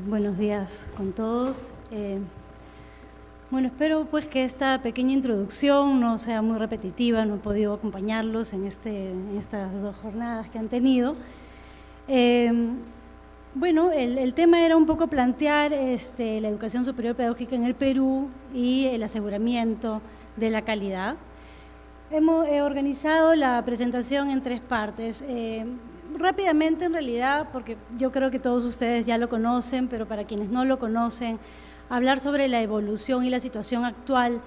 Buenos días con todos. Bueno, espero pues que esta pequeña introducción no sea muy repetitiva, no he podido acompañarlos en estas dos jornadas que han tenido. Bueno, el tema era un poco plantear la educación superior pedagógica en el Perú y el aseguramiento de la calidad. He organizado la presentación en tres partes. Rápidamente, en realidad, porque yo creo que todos ustedes ya lo conocen, pero para quienes no lo conocen, hablar sobre la evolución y la situación actual,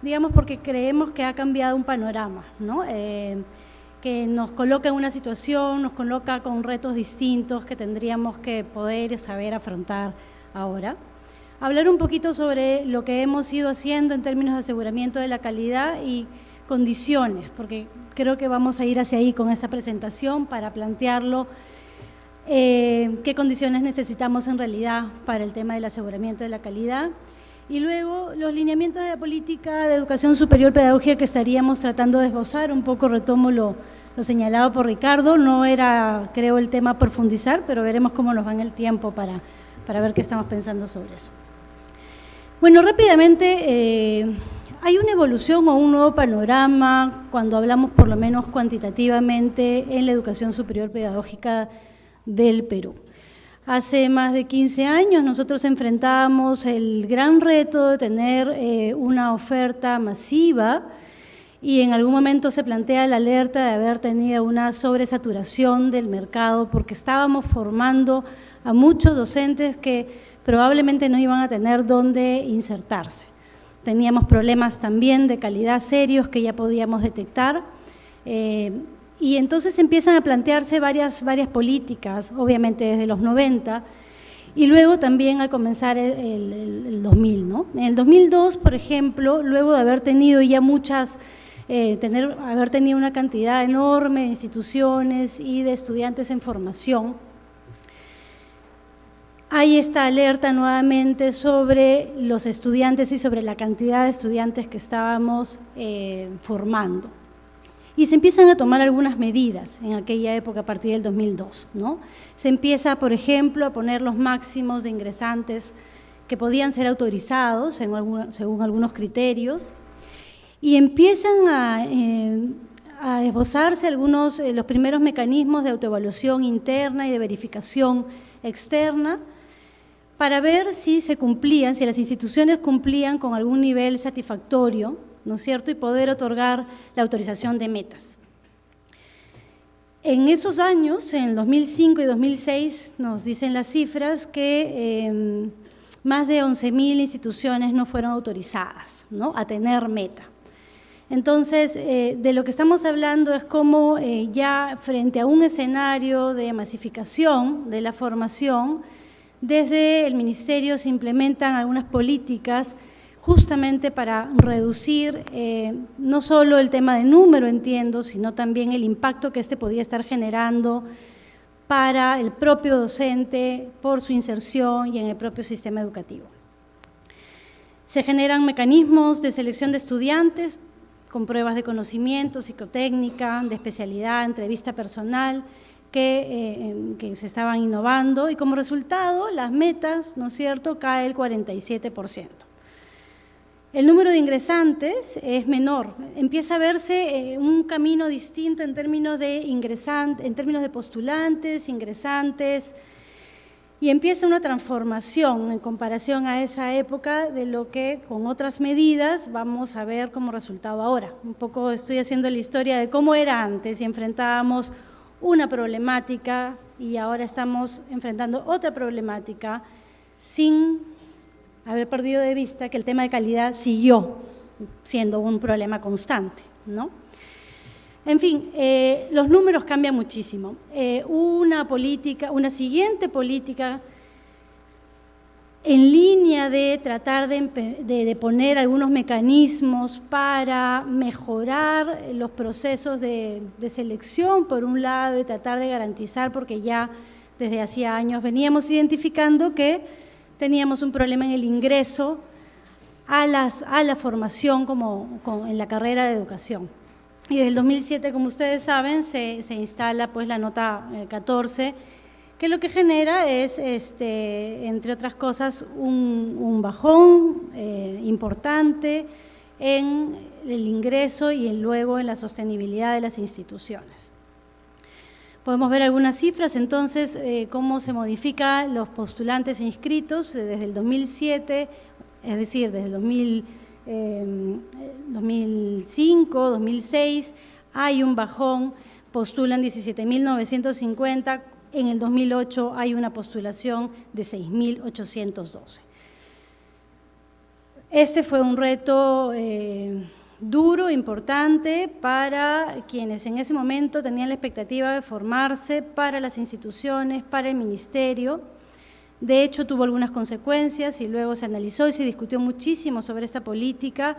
digamos porque creemos que ha cambiado un panorama, ¿no? Que nos coloca en una situación, nos coloca con retos distintos que tendríamos que poder y saber afrontar ahora. Hablar un poquito sobre lo que hemos ido haciendo en términos de aseguramiento de la calidad y condiciones, porque creo que vamos a ir hacia ahí con esta presentación para plantearlo, qué condiciones necesitamos en realidad para el tema del aseguramiento de la calidad. Y luego los lineamientos de la política de educación superior pedagógica que estaríamos tratando de esbozar, un poco retomo lo señalado por Ricardo, no era, creo, el tema a profundizar, pero veremos cómo nos va en el tiempo para ver qué estamos pensando sobre eso. Bueno, rápidamente, hay una evolución o un nuevo panorama cuando hablamos por lo menos cuantitativamente en la educación superior pedagógica del Perú. Hace más de 15 años nosotros enfrentábamos el gran reto de tener una oferta masiva y en algún momento se plantea la alerta de haber tenido una sobresaturación del mercado porque estábamos formando a muchos docentes que probablemente no iban a tener dónde insertarse. Teníamos problemas también de calidad serios que ya podíamos detectar y entonces empiezan a plantearse varias políticas, obviamente desde los 90 y luego también al comenzar el 2000, ¿no? En el 2002, por ejemplo, luego de haber tenido ya haber tenido una cantidad enorme de instituciones y de estudiantes en formación, hay esta alerta nuevamente sobre los estudiantes y sobre la cantidad de estudiantes que estábamos formando. Y se empiezan a tomar algunas medidas en aquella época a partir del 2002, ¿no? Se empieza, por ejemplo, a poner los máximos de ingresantes que podían ser autorizados según algunos criterios y empiezan a esbozarse los primeros mecanismos de autoevaluación interna y de verificación externa para ver si si las instituciones cumplían con algún nivel satisfactorio, ¿no es cierto?, y poder otorgar la autorización de metas. En esos años, en 2005 y 2006, nos dicen las cifras que más de 11.000 instituciones no fueron autorizadas, ¿no?, a tener meta. Entonces, de lo que estamos hablando es cómo ya frente a un escenario de masificación de la formación, desde el Ministerio se implementan algunas políticas justamente para reducir no solo el tema de número, entiendo, sino también el impacto que podía estar generando para el propio docente por su inserción y en el propio sistema educativo. Se generan mecanismos de selección de estudiantes con pruebas de conocimiento, psicotécnica, de especialidad, entrevista personal, que se estaban innovando y como resultado las metas, ¿no es cierto?, cae el 47%. El número de ingresantes es menor, empieza a verse un camino distinto en términos de postulantes, ingresantes, y empieza una transformación en comparación a esa época de lo que con otras medidas vamos a ver como resultado ahora. Un poco estoy haciendo la historia de cómo era antes y enfrentábamos una problemática y ahora estamos enfrentando otra problemática sin haber perdido de vista que el tema de calidad siguió siendo un problema constante, ¿no? En fin, los números cambian muchísimo. Una siguiente política en línea de tratar de poner algunos mecanismos para mejorar los procesos de selección, por un lado, y tratar de garantizar, porque ya desde hacía años veníamos identificando que teníamos un problema en el ingreso a la formación en la carrera de educación. Y desde el 2007, como ustedes saben, se instala pues la nota 14 que lo que genera es, entre otras cosas, un bajón importante en el ingreso y luego en la sostenibilidad de las instituciones. Podemos ver algunas cifras, entonces, cómo se modifican los postulantes inscritos desde el 2007, es decir, desde el 2005, 2006, hay un bajón, postulan 17.950, en el 2008 hay una postulación de 6.812. Este fue un reto duro, importante para quienes en ese momento tenían la expectativa de formarse para las instituciones, para el ministerio. De hecho, tuvo algunas consecuencias y luego se analizó y se discutió muchísimo sobre esta política,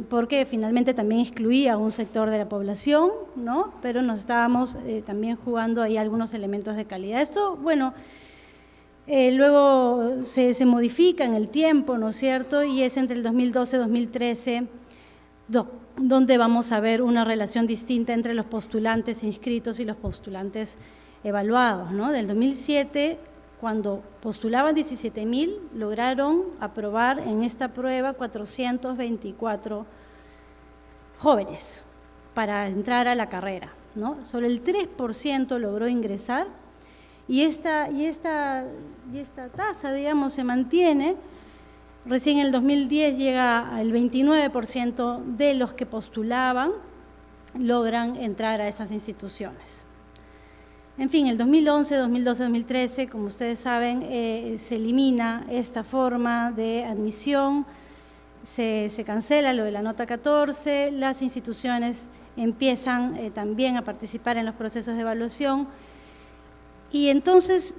porque finalmente también excluía a un sector de la población, ¿no? Pero nos estábamos también jugando ahí algunos elementos de calidad. Esto, bueno, luego se modifica en el tiempo, ¿no es cierto? Y es entre el 2012 y 2013 donde vamos a ver una relación distinta entre los postulantes inscritos y los postulantes evaluados, ¿no? Del 2007, cuando postulaban 17.000, lograron aprobar en esta prueba 424 jóvenes para entrar a la carrera, ¿no? Solo el 3% logró ingresar y esta tasa, digamos, se mantiene. Recién en el 2010 llega al 29% de los que postulaban logran entrar a esas instituciones. En fin, el 2011, 2012, 2013, como ustedes saben, se elimina esta forma de admisión, se cancela lo de la nota 14, las instituciones empiezan también a participar en los procesos de evaluación y entonces,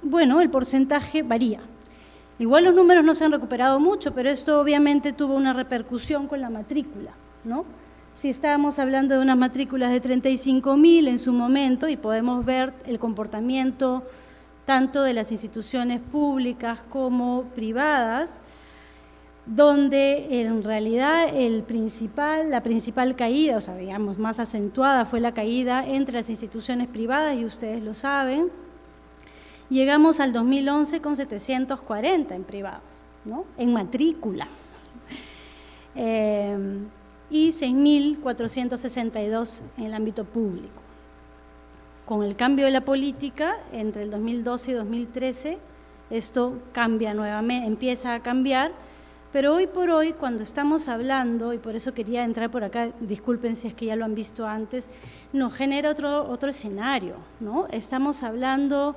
bueno, el porcentaje varía. Igual los números no se han recuperado mucho, pero esto obviamente tuvo una repercusión con la matrícula, ¿no? Si estábamos hablando de unas matrículas de 35.000 en su momento y podemos ver el comportamiento tanto de las instituciones públicas como privadas, donde en realidad la principal caída, o sea, digamos, más acentuada fue la caída entre las instituciones privadas, y ustedes lo saben. Llegamos al 2011 con 740 en privados, ¿no? En matrícula. Y 6.462 en el ámbito público. Con el cambio de la política, entre el 2012 y 2013, esto cambia nuevamente, empieza a cambiar, pero hoy por hoy, cuando estamos hablando, y por eso quería entrar por acá, disculpen si es que ya lo han visto antes, nos genera otro escenario, ¿no? Estamos hablando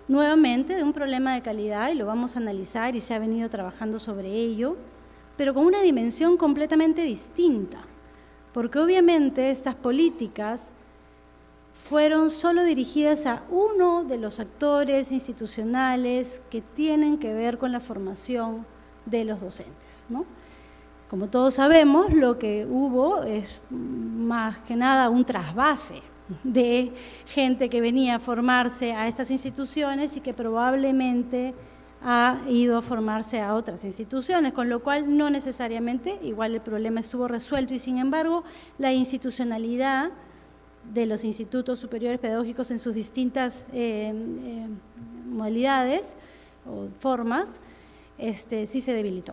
nuevamente de un problema de calidad y lo vamos a analizar y se ha venido trabajando sobre ello, pero con una dimensión completamente distinta, porque obviamente estas políticas fueron solo dirigidas a uno de los actores institucionales que tienen que ver con la formación de los docentes, ¿no? Como todos sabemos, lo que hubo es más que nada un trasvase de gente que venía a formarse a estas instituciones y que probablemente ha ido a formarse a otras instituciones, con lo cual no necesariamente, igual el problema estuvo resuelto y sin embargo la institucionalidad de los institutos superiores pedagógicos en sus distintas modalidades o formas, sí se debilitó.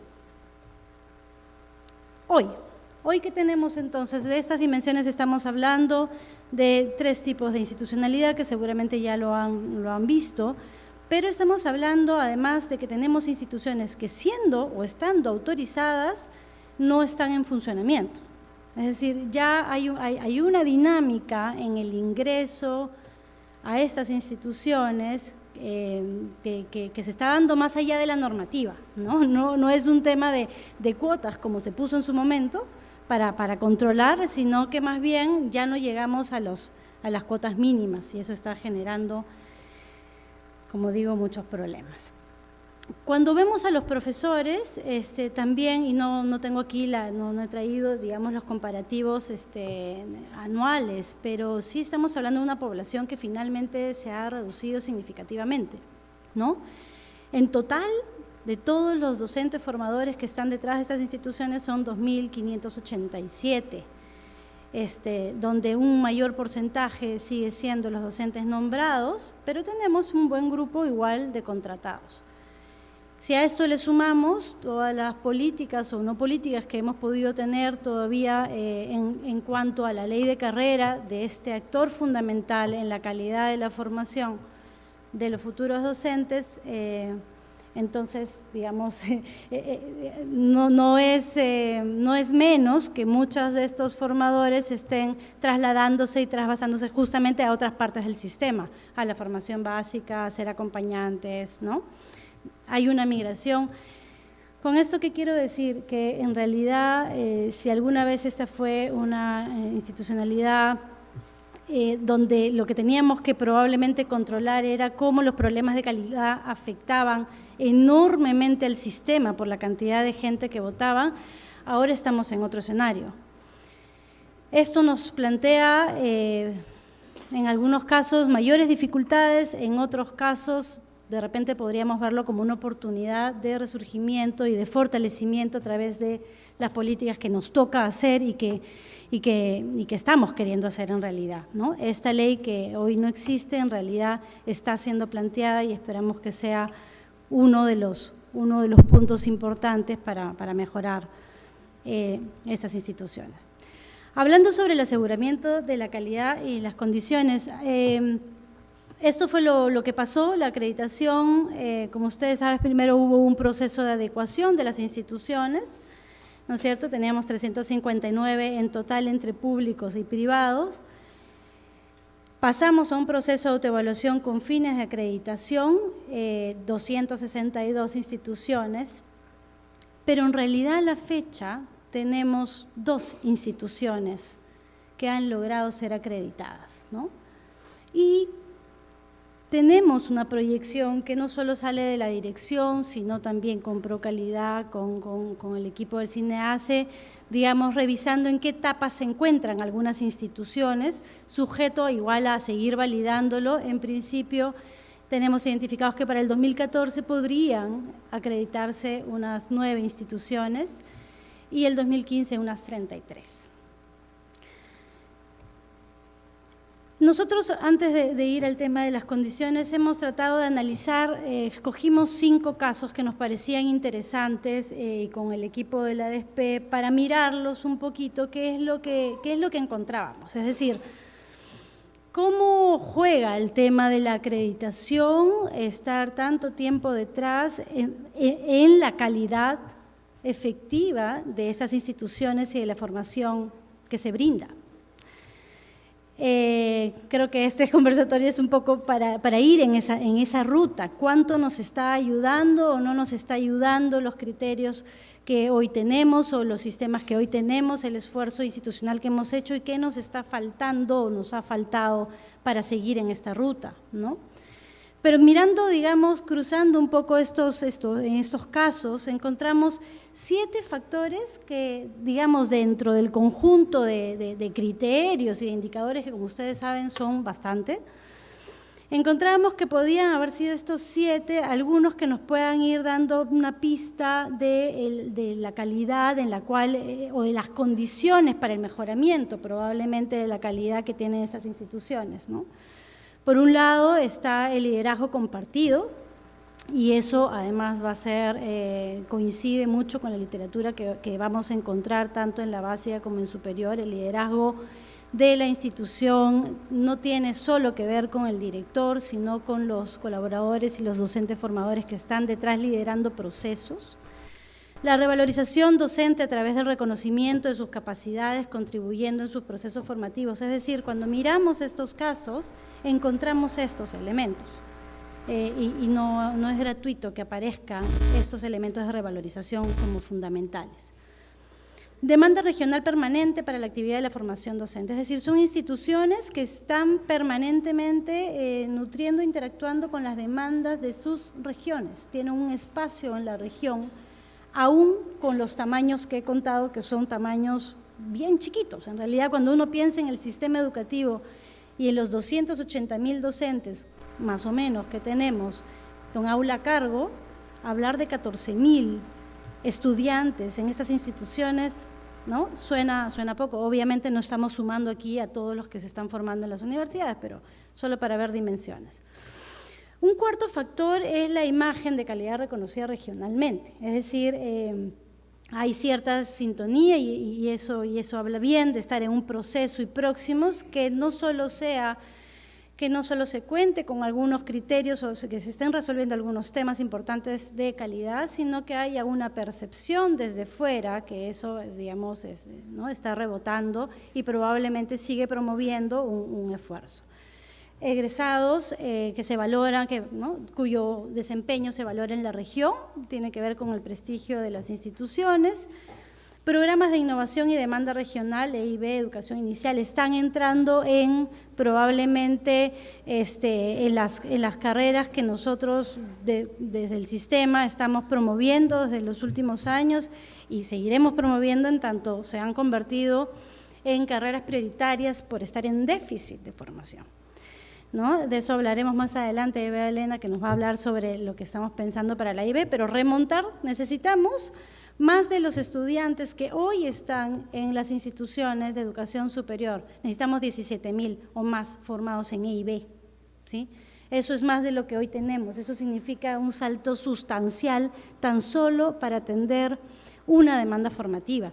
Hoy que tenemos entonces, de estas dimensiones estamos hablando de 3 tipos de institucionalidad que seguramente ya lo han visto, pero estamos hablando además de que tenemos instituciones que siendo o estando autorizadas no están en funcionamiento. Es decir, ya hay una dinámica en el ingreso a estas instituciones que se está dando más allá de la normativa, ¿no? No es un tema de cuotas como se puso en su momento para controlar, sino que más bien ya no llegamos a las cuotas mínimas y eso está generando, como digo, muchos problemas. Cuando vemos a los profesores, también, y no tengo aquí, no he traído, digamos, los comparativos anuales, pero sí estamos hablando de una población que finalmente se ha reducido significativamente, ¿no? En total, de todos los docentes formadores que están detrás de estas instituciones son 2.587. donde un mayor porcentaje sigue siendo los docentes nombrados, pero tenemos un buen grupo igual de contratados. Si a esto le sumamos todas las políticas o no políticas que hemos podido tener todavía en cuanto a la ley de carrera de este actor fundamental en la calidad de la formación de los futuros docentes, entonces, digamos, no es menos que muchos de estos formadores estén trasladándose y trasvasándose justamente a otras partes del sistema, a la formación básica, a ser acompañantes, ¿no? Hay una migración. Con esto, ¿qué quiero decir? Que en realidad, si alguna vez esta fue una institucionalidad donde lo que teníamos que probablemente controlar era cómo los problemas de calidad afectaban enormemente al sistema por la cantidad de gente que votaba, ahora estamos en otro escenario. Esto nos plantea, en algunos casos, mayores dificultades, en otros casos, de repente podríamos verlo como una oportunidad de resurgimiento y de fortalecimiento a través de las políticas que nos toca hacer y que estamos queriendo hacer en realidad, ¿no? Esta ley que hoy no existe, en realidad está siendo planteada y esperamos que sea uno de los puntos importantes para mejorar estas instituciones. Hablando sobre el aseguramiento de la calidad y las condiciones, esto fue lo que pasó, la acreditación, como ustedes saben, primero hubo un proceso de adecuación de las instituciones, ¿no es cierto? Teníamos 359 en total entre públicos y privados. Pasamos a un proceso de autoevaluación con fines de acreditación, 262 instituciones, pero en realidad a la fecha tenemos 2 instituciones que han logrado ser acreditadas, ¿no? Y tenemos una proyección que no solo sale de la dirección, sino también con Procalidad, con el equipo del CINEACE, digamos, revisando en qué etapa se encuentran algunas instituciones, sujeto igual a seguir validándolo. En principio, tenemos identificados que para el 2014 podrían acreditarse unas 9 instituciones y el 2015 unas 33. Nosotros, antes de ir al tema de las condiciones, hemos tratado de analizar, escogimos 5 casos que nos parecían interesantes con el equipo de la ADESPE para mirarlos un poquito, qué es lo que encontrábamos. Es decir, cómo juega el tema de la acreditación, estar tanto tiempo detrás en la calidad efectiva de esas instituciones y de la formación que se brinda. Creo que este conversatorio es un poco para ir en esa ruta, cuánto nos está ayudando o no nos está ayudando los criterios que hoy tenemos o los sistemas que hoy tenemos, el esfuerzo institucional que hemos hecho y qué nos está faltando o nos ha faltado para seguir en esta ruta, ¿no? Pero mirando, digamos, cruzando un poco en estos casos, encontramos 7 factores que, digamos, dentro del conjunto de criterios y de indicadores que, como ustedes saben, son bastante, encontramos que podían haber sido estos 7, algunos que nos puedan ir dando una pista de la calidad en la cual, o de las condiciones para el mejoramiento, probablemente, de la calidad que tienen estas instituciones, ¿no? Por un lado está el liderazgo compartido, y eso además va a ser, coincide mucho con la literatura que vamos a encontrar tanto en la básica como en superior. El liderazgo de la institución no tiene solo que ver con el director, sino con los colaboradores y los docentes formadores que están detrás liderando procesos. La revalorización docente a través del reconocimiento de sus capacidades, contribuyendo en sus procesos formativos. Es decir, cuando miramos estos casos, encontramos estos elementos. Y no es gratuito que aparezcan estos elementos de revalorización como fundamentales. Demanda regional permanente para la actividad de la formación docente. Es decir, son instituciones que están permanentemente nutriendo, interactuando con las demandas de sus regiones. Tienen un espacio en la región, aún con los tamaños que he contado, que son tamaños bien chiquitos. En realidad, cuando uno piensa en el sistema educativo y en los 280.000 docentes, más o menos, que tenemos con aula a cargo, hablar de 14.000 estudiantes en estas instituciones ¿no? Suena poco. Obviamente no estamos sumando aquí a todos los que se están formando en las universidades, pero solo para ver dimensiones. Un cuarto factor es la imagen de calidad reconocida regionalmente, es decir, hay cierta sintonía y eso habla bien de estar en un proceso y próximos que no solo se cuente con algunos criterios o que se estén resolviendo algunos temas importantes de calidad, sino que haya una percepción desde fuera que eso, digamos, ¿no? Está rebotando y probablemente sigue promoviendo un esfuerzo. Egresados que se valoran, ¿no? Cuyo desempeño se valora en la región, tiene que ver con el prestigio de las instituciones. Programas de innovación y demanda regional, EIB, educación inicial, están entrando probablemente en las carreras que nosotros desde el sistema estamos promoviendo desde los últimos años y seguiremos promoviendo en tanto se han convertido en carreras prioritarias por estar en déficit de formación, ¿no? De eso hablaremos más adelante, Eva Elena, que nos va a hablar sobre lo que estamos pensando para la IB, pero remontar necesitamos más de los estudiantes que hoy están en las instituciones de educación superior. Necesitamos 17,000 o más formados en EIB, ¿sí? Eso es más de lo que hoy tenemos. Eso significa un salto sustancial tan solo para atender una demanda formativa.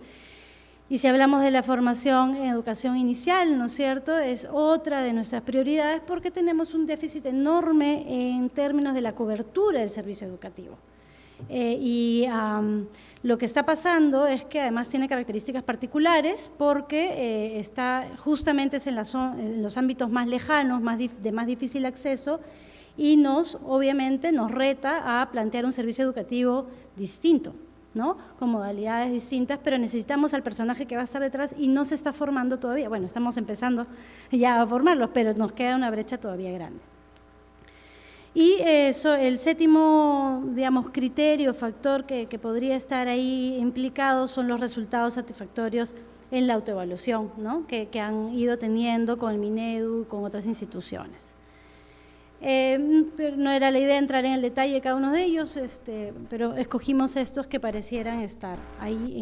Y si hablamos de la formación en educación inicial, ¿no es cierto?, es otra de nuestras prioridades porque tenemos un déficit enorme en términos de la cobertura del servicio educativo. Lo que está pasando es que además tiene características particulares porque justamente es en los ámbitos más lejanos, de más difícil acceso y obviamente nos reta a plantear un servicio educativo distinto, ¿no? Con modalidades distintas, pero necesitamos al personaje que va a estar detrás y no se está formando todavía. Bueno, estamos empezando ya a formarlos, pero nos queda una brecha todavía grande. Y el séptimo, digamos, criterio, factor que podría estar ahí implicado son los resultados satisfactorios en la autoevaluación, ¿no? que han ido teniendo con el Minedu, con otras instituciones. Pero no era la idea entrar en el detalle de cada uno de ellos, pero escogimos estos que parecieran estar ahí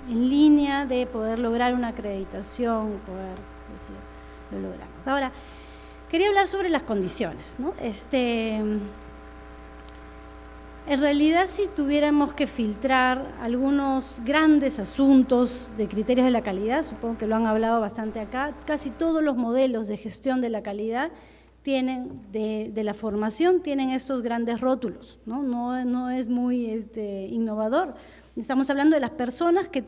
en línea de poder lograr una acreditación y poder decir, lo logramos. Ahora, quería hablar sobre las condiciones, ¿no? En realidad, si tuviéramos que filtrar algunos grandes asuntos de criterios de la calidad, supongo que lo han hablado bastante acá, casi todos los modelos de gestión de la calidad tienen, de la formación, tienen estos grandes rótulos, ¿no? No es muy innovador. Estamos hablando de las personas que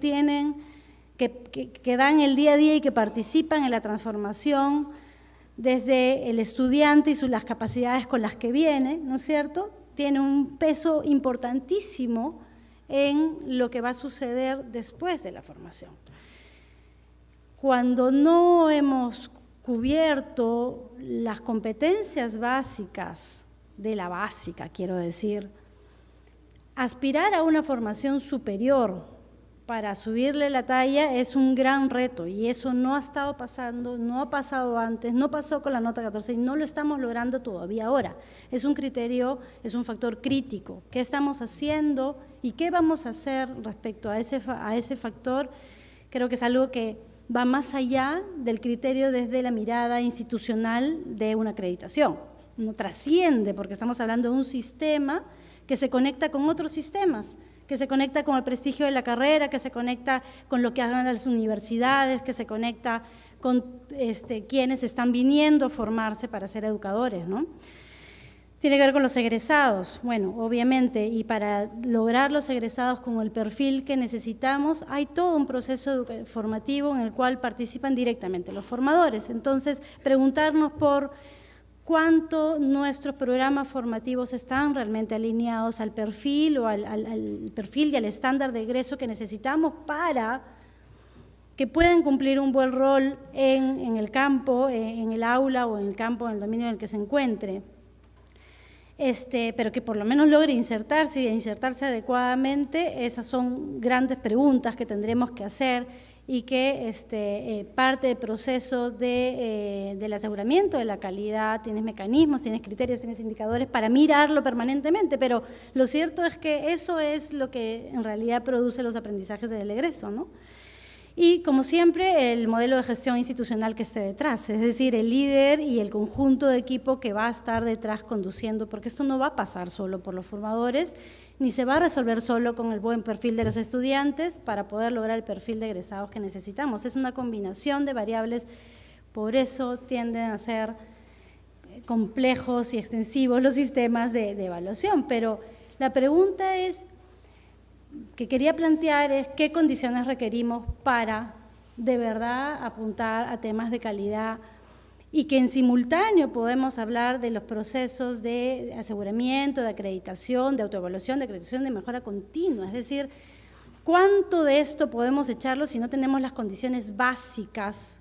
dan el día a día y que participan en la transformación desde el estudiante y las capacidades con las que viene, ¿no es cierto?, tiene un peso importantísimo en lo que va a suceder después de la formación. Cuando no hemos cubierto las competencias básicas, de la básica, quiero decir, aspirar a una formación superior para subirle la talla es un gran reto y eso no ha estado pasando, no ha pasado antes, no pasó con la nota 14 y no lo estamos logrando todavía ahora. Es un criterio, es un factor crítico. ¿Qué estamos haciendo y qué vamos a hacer respecto a ese factor? Creo que es algo que va más allá del criterio desde la mirada institucional de una acreditación. No trasciende porque estamos hablando de un sistema que se conecta con otros sistemas, que se conecta con el prestigio de la carrera, que se conecta con lo que hagan las universidades, que se conecta con quienes están viniendo a formarse para ser educadores, ¿no? Tiene que ver con los egresados. Bueno, obviamente, y para lograr los egresados con el perfil que necesitamos, hay todo un proceso formativo en el cual participan directamente los formadores. Entonces, preguntarnos por cuánto nuestros programas formativos están realmente alineados al perfil o al perfil y al estándar de egreso que necesitamos para que puedan cumplir un buen rol en el campo, en el aula o en el campo, en el dominio en el que se encuentre. Pero que por lo menos logre insertarse y insertarse adecuadamente, esas son grandes preguntas que tendremos que hacer y que parte del proceso del aseguramiento de la calidad, tienes mecanismos, tienes criterios, tienes indicadores para mirarlo permanentemente, pero lo cierto es que eso es lo que en realidad produce los aprendizajes del egreso, ¿no? Y, como siempre, el modelo de gestión institucional que esté detrás, es decir, el líder y el conjunto de equipo que va a estar detrás conduciendo, porque esto no va a pasar solo por los formadores, ni se va a resolver solo con el buen perfil de los estudiantes para poder lograr el perfil de egresados que necesitamos. Es una combinación de variables, por eso tienden a ser complejos y extensivos los sistemas de evaluación. Pero la pregunta que quería plantear es qué condiciones requerimos para de verdad apuntar a temas de calidad y que en simultáneo podemos hablar de los procesos de aseguramiento, de acreditación, de autoevaluación, de acreditación, de mejora continua. Es decir, ¿cuánto de esto podemos echarlo si no tenemos las condiciones básicas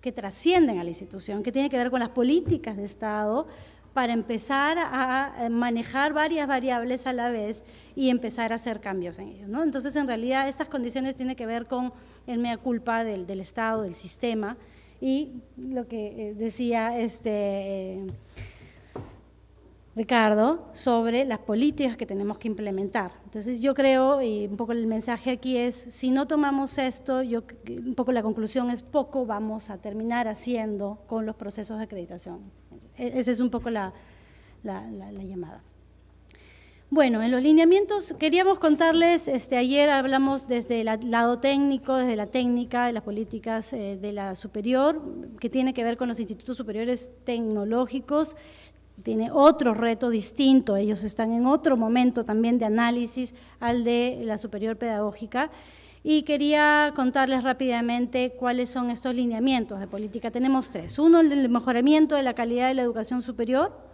que trascienden a la institución, que tiene que ver con las políticas de Estado para empezar a manejar varias variables a la vez y empezar a hacer cambios en ellos, ¿no? Entonces, en realidad, estas condiciones tienen que ver con el mea culpa del Estado, del sistema, y lo que decía Ricardo sobre las políticas que tenemos que implementar. Entonces, yo creo, y un poco el mensaje aquí es, si no tomamos esto, un poco la conclusión es poco vamos a terminar haciendo con los procesos de acreditación. Esa es un poco la llamada. Bueno, en los lineamientos queríamos contarles, ayer hablamos desde el lado técnico, desde la técnica, de las políticas de la superior, que tiene que ver con los institutos superiores tecnológicos. Tiene otro reto distinto, ellos están en otro momento también de análisis al de la superior pedagógica, y quería contarles rápidamente cuáles son estos lineamientos de política. Tenemos tres. Uno, el mejoramiento de la calidad de la educación superior,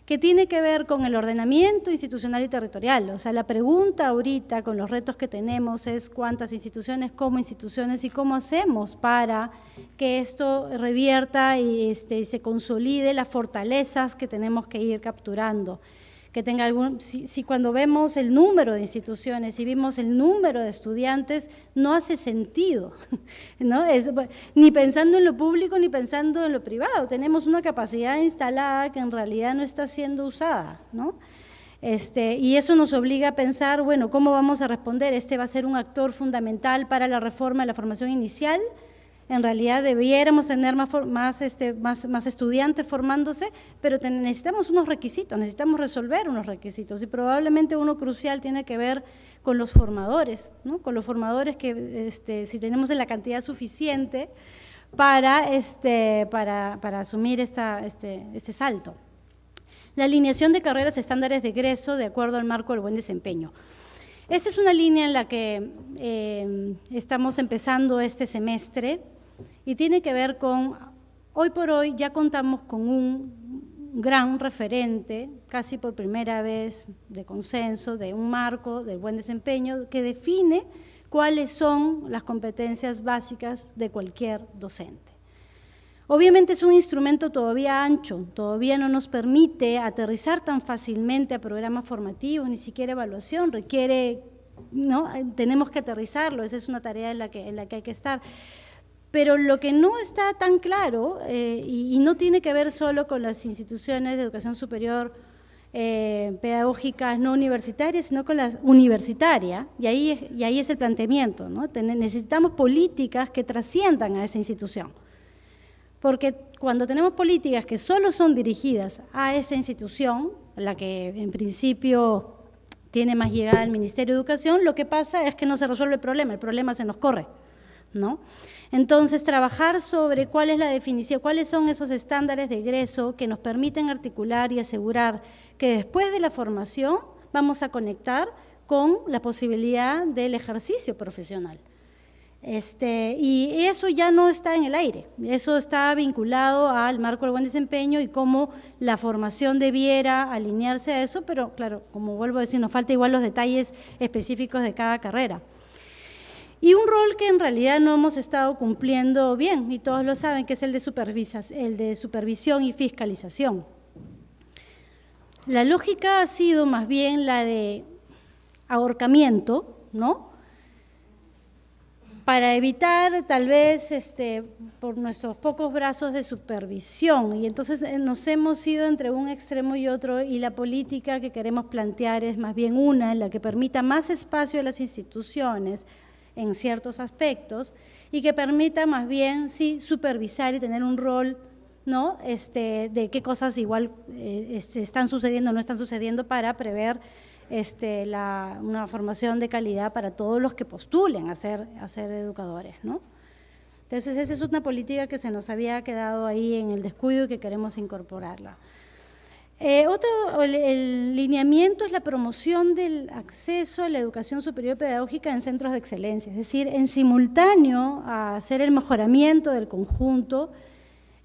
que tiene que ver con el ordenamiento institucional y territorial. O sea, la pregunta ahorita con los retos que tenemos es cuántas instituciones, cómo instituciones y cómo hacemos para que esto revierta y se consolide las fortalezas que tenemos que ir capturando. Que tenga si cuando vemos el número de instituciones y vimos el número de estudiantes, no hace sentido, ¿no? Ni pensando en lo público ni pensando en lo privado. Tenemos una capacidad instalada que en realidad no está siendo usada, ¿no? Y eso nos obliga a pensar, bueno, ¿cómo vamos a responder? Va a ser un actor fundamental para la reforma de la formación inicial. En realidad debiéramos tener más estudiantes formándose, pero necesitamos unos requisitos, necesitamos resolver unos requisitos, y probablemente uno crucial tiene que ver con los formadores, ¿no? Con los formadores que si tenemos la cantidad suficiente para asumir este salto. La alineación de carreras estándares de egreso de acuerdo al marco del buen desempeño. Esta es una línea en la que estamos empezando este semestre y tiene que ver con, hoy por hoy ya contamos con un gran referente, casi por primera vez de consenso, de un marco del buen desempeño que define cuáles son las competencias básicas de cualquier docente. Obviamente es un instrumento todavía ancho, todavía no nos permite aterrizar tan fácilmente a programas formativos, ni siquiera evaluación, requiere, ¿no? Tenemos que aterrizarlo, esa es una tarea en la que hay que estar. Pero lo que no está tan claro, y no tiene que ver solo con las instituciones de educación superior pedagógicas no universitarias, sino con la universitaria, y ahí es el planteamiento, ¿no? Necesitamos políticas que trasciendan a esa institución. Porque cuando tenemos políticas que solo son dirigidas a esa institución, la que en principio tiene más llegada al Ministerio de Educación, lo que pasa es que no se resuelve el problema se nos corre, ¿no? Entonces, trabajar sobre cuál es la definición, cuáles son esos estándares de egreso que nos permiten articular y asegurar que después de la formación vamos a conectar con la posibilidad del ejercicio profesional. Y eso ya no está en el aire, eso está vinculado al marco del buen desempeño y cómo la formación debiera alinearse a eso, pero claro, como vuelvo a decir, nos falta igual los detalles específicos de cada carrera. Y un rol que en realidad no hemos estado cumpliendo bien, y todos lo saben, que es el de supervisión y fiscalización. La lógica ha sido más bien la de ahorcamiento, ¿no? Para evitar tal vez por nuestros pocos brazos de supervisión, y entonces nos hemos ido entre un extremo y otro, y la política que queremos plantear es más bien una en la que permita más espacio a las instituciones en ciertos aspectos y que permita más bien, sí, supervisar y tener un rol, ¿no? De qué cosas igual están sucediendo o no están sucediendo para prever una formación de calidad para todos los que postulen a ser educadores, ¿no? Entonces, esa es una política que se nos había quedado ahí en el descuido y que queremos incorporarla. El lineamiento es la promoción del acceso a la educación superior pedagógica en centros de excelencia, es decir, en simultáneo a hacer el mejoramiento del conjunto,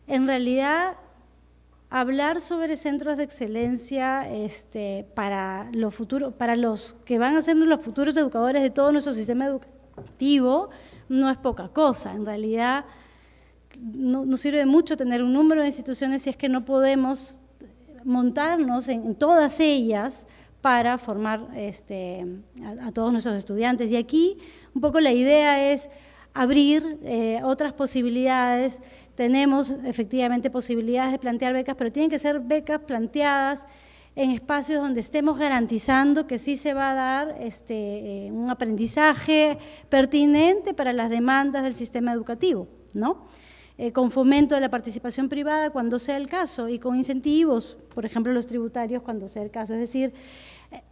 en realidad hablar sobre centros de excelencia para los que van a ser los futuros educadores de todo nuestro sistema educativo no es poca cosa. En realidad no sirve mucho tener un número de instituciones si es que no podemos montarnos en todas ellas para formar a todos nuestros estudiantes. Y aquí un poco la idea es abrir otras posibilidades. Tenemos efectivamente posibilidades de plantear becas, pero tienen que ser becas planteadas en espacios donde estemos garantizando que sí se va a dar un aprendizaje pertinente para las demandas del sistema educativo, ¿no? Con fomento de la participación privada cuando sea el caso y con incentivos, por ejemplo, los tributarios cuando sea el caso, es decir,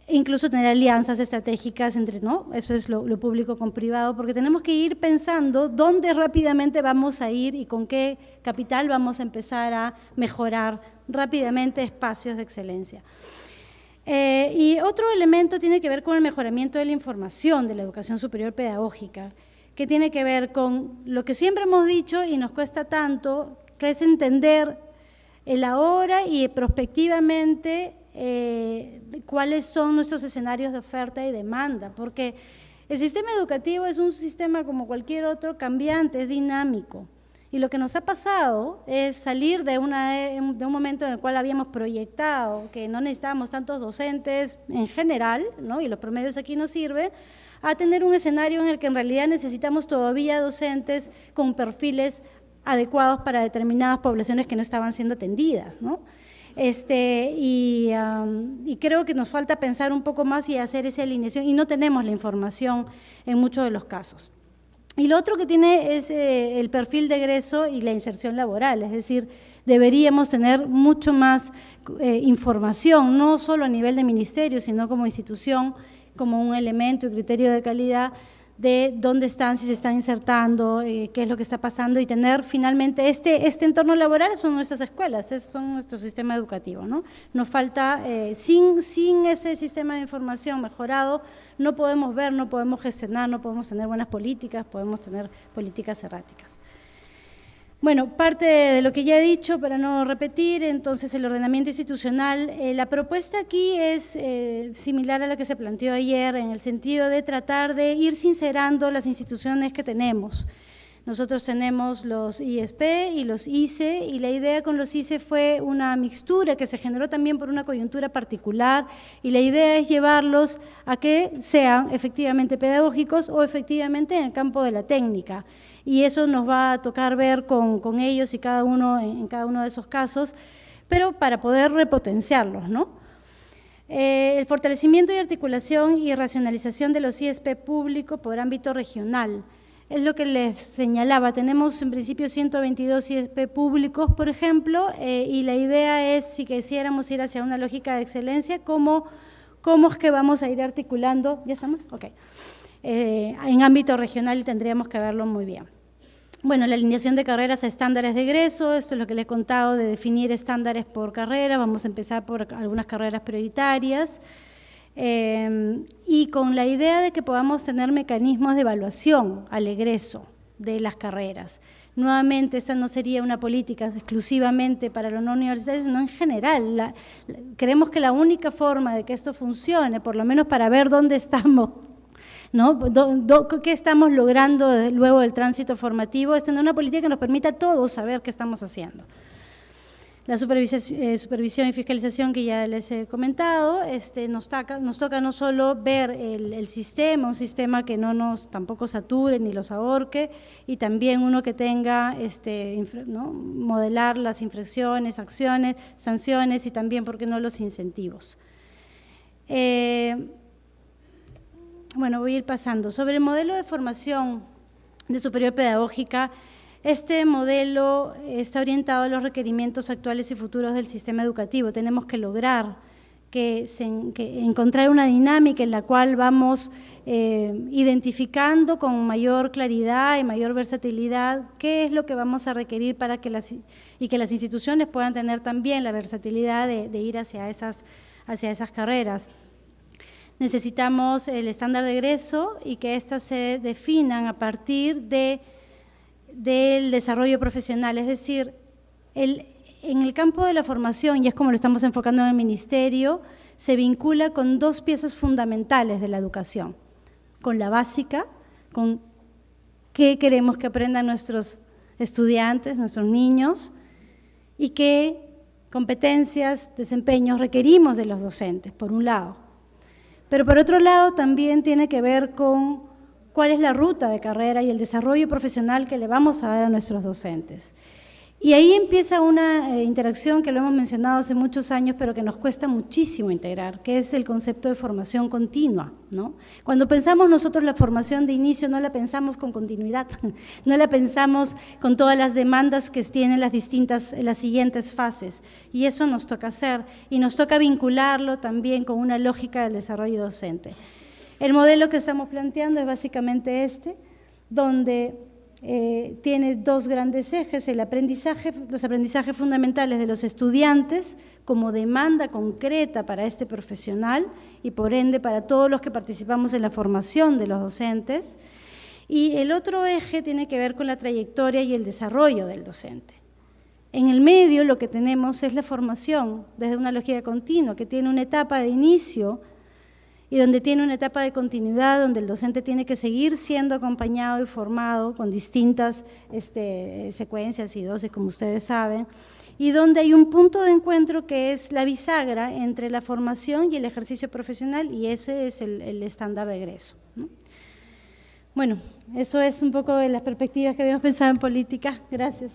incluso tener alianzas estratégicas entre, ¿no? Eso es lo público con privado, porque tenemos que ir pensando dónde rápidamente vamos a ir y con qué capital vamos a empezar a mejorar rápidamente espacios de excelencia. Y otro elemento tiene que ver con el mejoramiento de la información de la educación superior pedagógica, que tiene que ver con lo que siempre hemos dicho y nos cuesta tanto, que es entender el ahora y prospectivamente cuáles son nuestros escenarios de oferta y demanda, porque el sistema educativo es un sistema como cualquier otro, cambiante, es dinámico. Y lo que nos ha pasado es salir de un momento en el cual habíamos proyectado que no necesitábamos tantos docentes en general, ¿no? Y los promedios aquí nos sirven, a tener un escenario en el que en realidad necesitamos todavía docentes con perfiles adecuados para determinadas poblaciones que no estaban siendo atendidas, ¿no? Y creo que nos falta pensar un poco más y hacer esa alineación, y no tenemos la información en muchos de los casos. Y lo otro que tiene es el perfil de egreso y la inserción laboral, es decir, deberíamos tener mucho más información, no solo a nivel de ministerio, sino como institución, como un elemento y criterio de calidad de dónde están, si se están insertando, qué es lo que está pasando, y tener finalmente este entorno laboral son nuestras escuelas, son nuestro sistema educativo, ¿no? Nos falta, sin ese sistema de información mejorado, no podemos ver, no podemos gestionar, no podemos tener buenas políticas, podemos tener políticas erráticas. Bueno, parte de lo que ya he dicho, para no repetir, entonces el ordenamiento institucional, la propuesta aquí es similar a la que se planteó ayer, en el sentido de tratar de ir sincerando las instituciones que tenemos. Nosotros tenemos los ISP y los ICE, y la idea con los ICE fue una mixtura que se generó también por una coyuntura particular, y la idea es llevarlos a que sean efectivamente pedagógicos o efectivamente en el campo de la técnica. Y eso nos va a tocar ver con ellos y cada uno en cada uno de esos casos, pero para poder repotenciarlos, ¿no? El fortalecimiento y articulación y racionalización de los ISP públicos por ámbito regional. Es lo que les señalaba, tenemos en principio 122 ISP públicos, por ejemplo, y la idea es, si quisiéramos ir hacia una lógica de excelencia, ¿cómo es que vamos a ir articulando? ¿Ya estamos? Ok. En ámbito regional tendríamos que verlo muy bien. Bueno, la alineación de carreras a estándares de egreso, esto es lo que les he contado de definir estándares por carrera, vamos a empezar por algunas carreras prioritarias, y con la idea de que podamos tener mecanismos de evaluación al egreso de las carreras. Nuevamente, esta no sería una política exclusivamente para los no universitarios, sino en general. Creemos que la única forma de que esto funcione, por lo menos para ver dónde estamos, ¿no? ¿Qué estamos logrando luego del tránsito formativo? Es tener una política que nos permita a todos saber qué estamos haciendo. La supervisión y fiscalización que ya les he comentado, nos toca no solo ver el sistema, un sistema que no nos tampoco sature ni los ahorque, y también uno que tenga, ¿no? Modelar las infracciones, acciones, sanciones y también, ¿por qué no?, los incentivos. Bueno, voy a ir pasando. Sobre el modelo de formación de superior pedagógica, este modelo está orientado a los requerimientos actuales y futuros del sistema educativo. Tenemos que lograr encontrar una dinámica en la cual vamos identificando con mayor claridad y mayor versatilidad qué es lo que vamos a requerir para que las instituciones puedan tener también la versatilidad de ir hacia esas carreras. Necesitamos el estándar de egreso y que éstas se definan a partir del desarrollo profesional, es decir, en el campo de la formación, y es como lo estamos enfocando en el Ministerio, se vincula con dos piezas fundamentales de la educación, con la básica, con qué queremos que aprendan nuestros estudiantes, nuestros niños, y qué competencias, desempeños requerimos de los docentes, por un lado. Pero por otro lado también tiene que ver con cuál es la ruta de carrera y el desarrollo profesional que le vamos a dar a nuestros docentes. Y ahí empieza una interacción que lo hemos mencionado hace muchos años, pero que nos cuesta muchísimo integrar, que es el concepto de formación continua, ¿no? Cuando pensamos nosotros la formación de inicio, no la pensamos con continuidad, no la pensamos con todas las demandas que tienen las siguientes fases, y eso nos toca hacer, y nos toca vincularlo también con una lógica del desarrollo docente. El modelo que estamos planteando es básicamente donde tiene dos grandes ejes, los aprendizajes fundamentales de los estudiantes como demanda concreta para este profesional y por ende para todos los que participamos en la formación de los docentes, y el otro eje tiene que ver con la trayectoria y el desarrollo del docente. En el medio lo que tenemos es la formación desde una lógica continua que tiene una etapa de inicio y donde tiene una etapa de continuidad, donde el docente tiene que seguir siendo acompañado y formado con distintas secuencias y dosis, como ustedes saben, y donde hay un punto de encuentro que es la bisagra entre la formación y el ejercicio profesional, y ese es el estándar de egreso, ¿no? Bueno, eso es un poco de las perspectivas que habíamos pensado en política. Gracias.